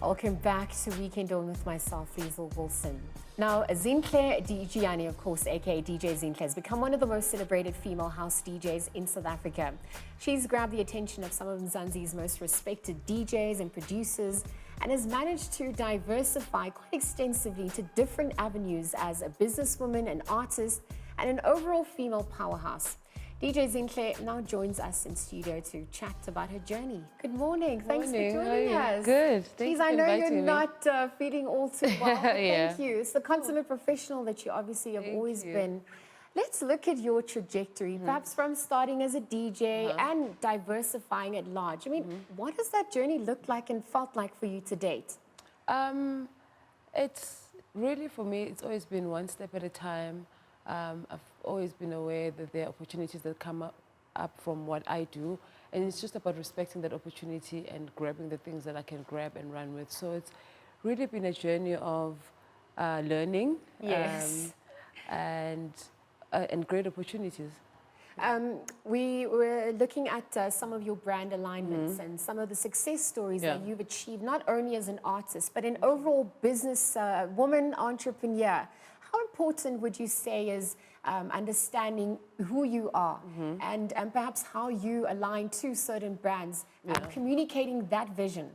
Welcome back to Weekend On with myself, Liesl Wilson. Now, Zinhle Dijiani, of course, aka DJ Zinhle, has become one of the most celebrated female house DJs in South Africa. She's grabbed the attention of some of Mzansi's most respected DJs and producers and has managed to diversify quite extensively to different avenues as a businesswoman, an artist, and an overall female powerhouse. DJ Zinhle now joins us in studio to chat about her journey. Good morning. Thanks for joining us. Good. Thanks I for know inviting you're me. not feeling all too well. Yeah. Thank you. It's the consummate professional that you obviously have always been. Let's look at your trajectory, perhaps from starting as a DJ and diversifying at large. I mean, what does that journey look like and felt like for you to date? It's really, for me, it's always been one step at a time. I've always been aware that there are opportunities that come up from what I do, and it's just about respecting that opportunity and grabbing the things that I can grab and run with. So it's really been a journey of learning, Yes. and great opportunities. We were looking at some of your brand alignments and some of the success stories that you've achieved, not only as an artist, but an overall business woman, entrepreneur. How important would you say is understanding who you are and perhaps how you align to certain brands and communicating that vision?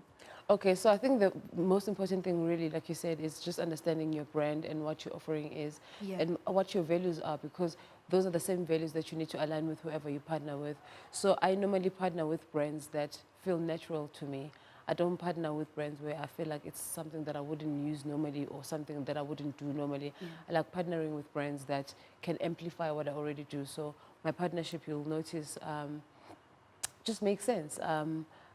Okay, so I think the most important thing really, like you said, is just understanding your brand and what your offering is and what your values are, because those are the same values that you need to align with whoever you partner with. So I normally partner with brands that feel natural to me. I don't partner with brands where I feel like it's something that I wouldn't use normally or something that I wouldn't do normally. I like partnering with brands that can amplify what I already do. So my partnership, you'll notice, just makes sense.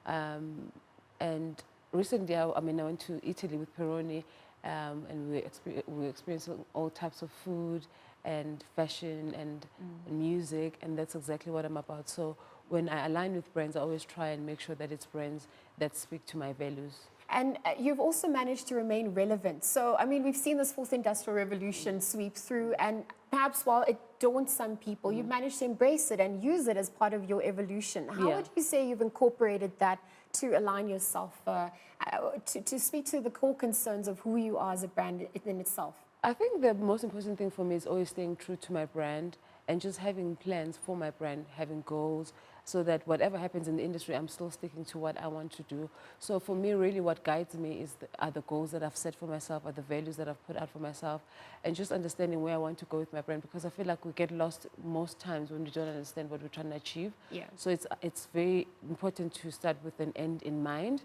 And recently, I went to Italy with Peroni, and we were experiencing all types of food and fashion and music, and that's exactly what I'm about. So when I align with brands, I always try and make sure that it's brands that speak to my values. And you've also managed to remain relevant. So, I mean, we've seen this fourth industrial revolution sweep through, and perhaps while it daunts some people, you've managed to embrace it and use it as part of your evolution. How would you say you've incorporated that to align yourself, to speak to the core concerns of who you are as a brand in itself? I think the most important thing for me is always staying true to my brand and just having plans for my brand, having goals, so that whatever happens in the industry, I'm still sticking to what I want to do. So for me, really what guides me are the goals that I've set for myself, are the values that I've put out for myself, and just understanding where I want to go with my brand, because I feel like we get lost most times when we don't understand what we're trying to achieve. So it's very important to start with an end in mind.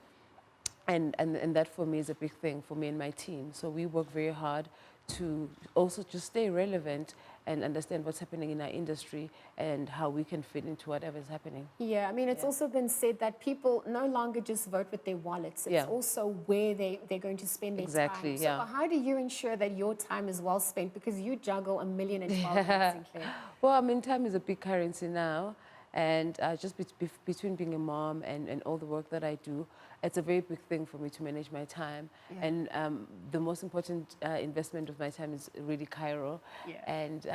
And that for me is a big thing for me and my team. So we work very hard to also just stay relevant and understand what's happening in our industry and how we can fit into whatever is happening. Yeah, I mean, it's also been said that people no longer just vote with their wallets. It's also where they're going to spend their time. So how do you ensure that your time is well spent? Because you juggle 1,012,000 things. Well, I mean, time is a big currency now. And just between being a mom and all the work that I do, it's a very big thing for me to manage my time. And the most important investment of my time is really Cairo. And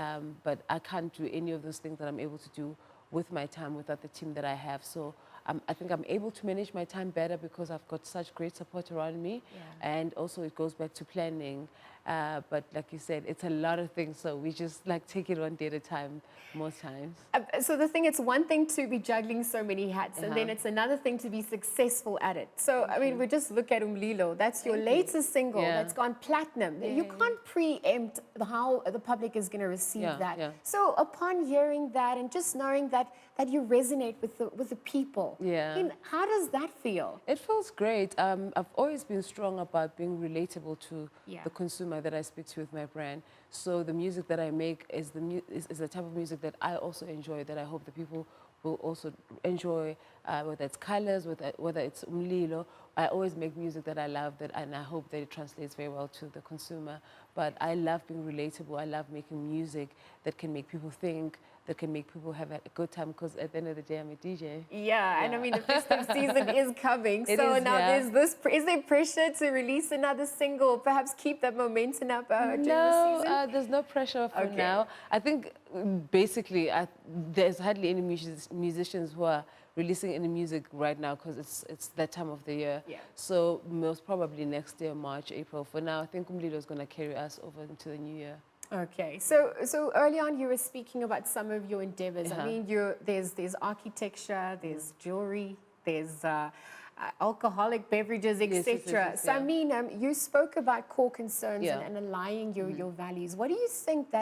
but I can't do any of those things that I'm able to do with my time without the team that I have. So I think I'm able to manage my time better because I've got such great support around me. And also it goes back to planning. But like you said, it's a lot of things, so we just like take it one day at a time most times. So the thing, it's one thing to be juggling so many hats, and then it's another thing to be successful at it. So, I mean, we just look at Umlilo. That's your latest single that's gone platinum. You can't preempt how the public is going to receive that. So upon hearing that and just knowing that you resonate with the people, I mean, how does that feel? It feels great. I've always been strong about being relatable to the consumer that I speak to with my brand. So the music that I make is the type of music that I also enjoy, that I hope the people will also enjoy, whether it's colors, whether it's Umlilo. I always make music that I love, and I hope that it translates very well to the consumer. But I love being relatable. I love making music that can make people think, that can make people have a good time, because at the end of the day, I'm a DJ. Yeah, and I mean, the festive season is coming. So now there's this, is there pressure to release another single, perhaps keep that momentum up during the season? There's no pressure for now. I think basically there's hardly any musicians who are releasing any music right now because it's that time of the year. Yeah. So most probably next year, March, April. For now, I think Umlilo is going to carry us over into the new year. Okay, so early on you were speaking about some of your endeavors. I mean, there's architecture, there's jewelry, there's alcoholic beverages, etc. So I mean, you spoke about core concerns and aligning your values. What do you think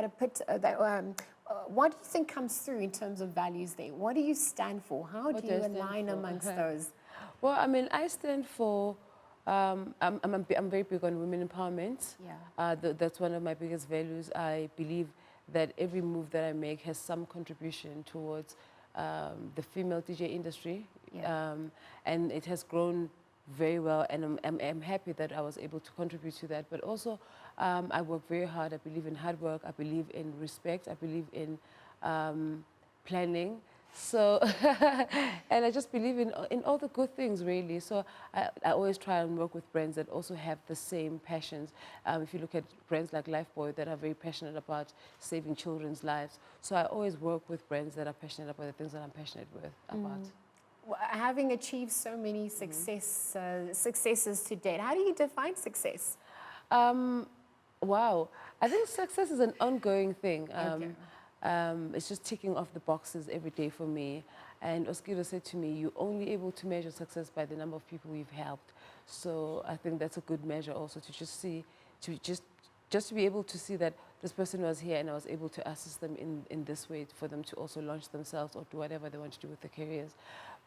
what do you think comes through in terms of values there? What do you stand for? How do you align amongst those? Well, I mean, I stand for. I'm very big on women empowerment. Yeah. That's one of my biggest values. I believe that every move that I make has some contribution towards the female DJ industry. Yeah. And it has grown very well, and I'm happy that I was able to contribute to that. But also, I work very hard. I believe in hard work. I believe in respect. I believe in planning. So, and I just believe in all the good things, really. So I always try and work with brands that also have the same passions. If you look at brands like Lifebuoy that are very passionate about saving children's lives. So I always work with brands that are passionate about the things that I'm passionate about. Having achieved so many successes to date, how do you define success? Wow, I think success is an ongoing thing. Okay. It's just ticking off the boxes every day for me. And Oskido said to me, you're only able to measure success by the number of people you've helped. So I think that's a good measure also to just see, just to be able to see that this person was here and I was able to assist them in this way for them to also launch themselves or do whatever they want to do with their careers.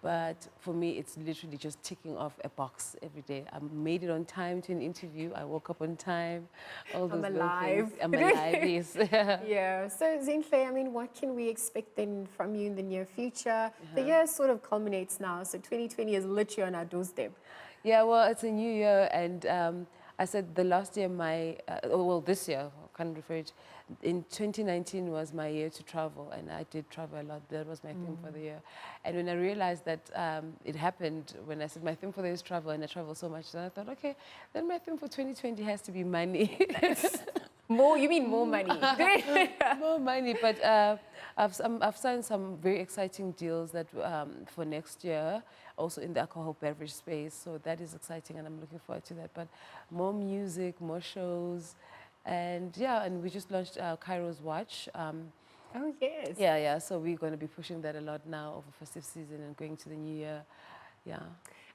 But for me, it's literally just ticking off a box every day. I made it on time to an interview. I woke up on time. All those I'm alive. I'm alive, yes. Yeah. So Zinhle, I mean, what can we expect then from you in the near future? The year sort of culminates now. So 2020 is literally on our doorstep. Yeah, well, it's a new year. And I said the last year, this year, I can't refer it. In 2019 was my year to travel, and I did travel a lot. That was my theme for the year. And when I realized that it happened, when I said my theme for the year is travel, and I travel so much, then I thought, okay, then my theme for 2020 has to be money. More, you mean more money? More money, but I've signed some very exciting deals that for next year, also in the alcohol beverage space. So that is exciting, and I'm looking forward to that. But more music, more shows. And yeah, and we just launched Cairo's watch. Oh, yes. Yeah. So we're going to be pushing that a lot now over festive season and going to the new year. Yeah.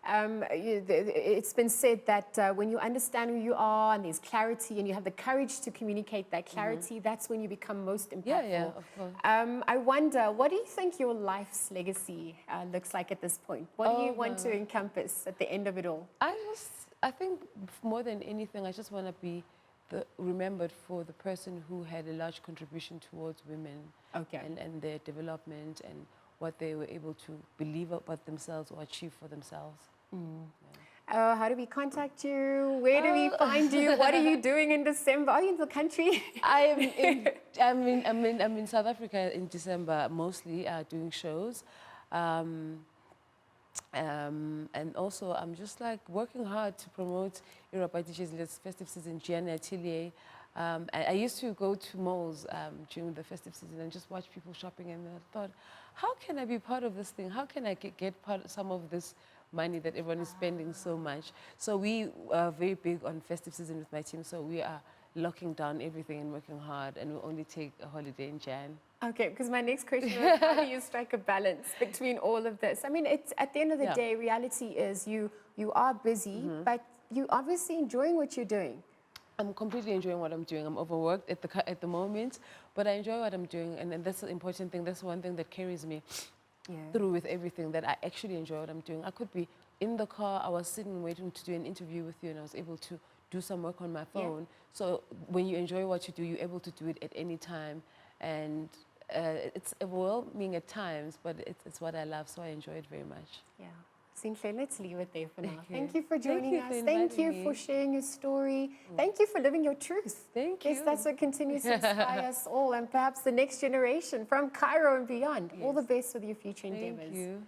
It's been said that when you understand who you are and there's clarity and you have the courage to communicate that clarity, that's when you become most impactful. Yeah, of course. I wonder, what do you think your life's legacy looks like at this point? What do you want to encompass at the end of it all? I think more than anything, I just want to be remembered for the person who had a large contribution towards women and their development and what they were able to believe about themselves or achieve for themselves. How do we contact you? Where do we find you? What are you doing in December? Are you in the country? I'm in South Africa in December, mostly doing shows. And also, I'm just like working hard to promote Europe by DJ's festive season, Gianni Atelier. I used to go to malls during the festive season and just watch people shopping, and I thought, how can I be part of this thing? How can I get some of this money that everyone is spending so much? So we are very big on festive season with my team, so we are locking down everything and working hard, and we'll only take a holiday in Jan. Okay, because my next question was, how do you strike a balance between all of this? I mean, it's at the end of the day, reality is you are busy, but you obviously enjoying what you're doing. I'm completely enjoying what I'm doing. I'm overworked at the moment, but I enjoy what I'm doing, and that's the important thing. That's one thing that carries me through with everything, that I actually enjoy what I'm doing. I could be in the car, I was sitting waiting to do an interview with you, and I was able to do some work on my phone. So when you enjoy what you do, you're able to do it at any time, and it's overwhelming at times, but it's what I love, so I enjoy it very much. Yeah. Zinhle, let's leave it there for now. Thank you for joining us. Thank you for sharing your story. Thank you for living your truth. Thank you. Yes, that's what continues to inspire us all, and perhaps the next generation from Cairo and beyond. All the best with your future endeavors. Thank you.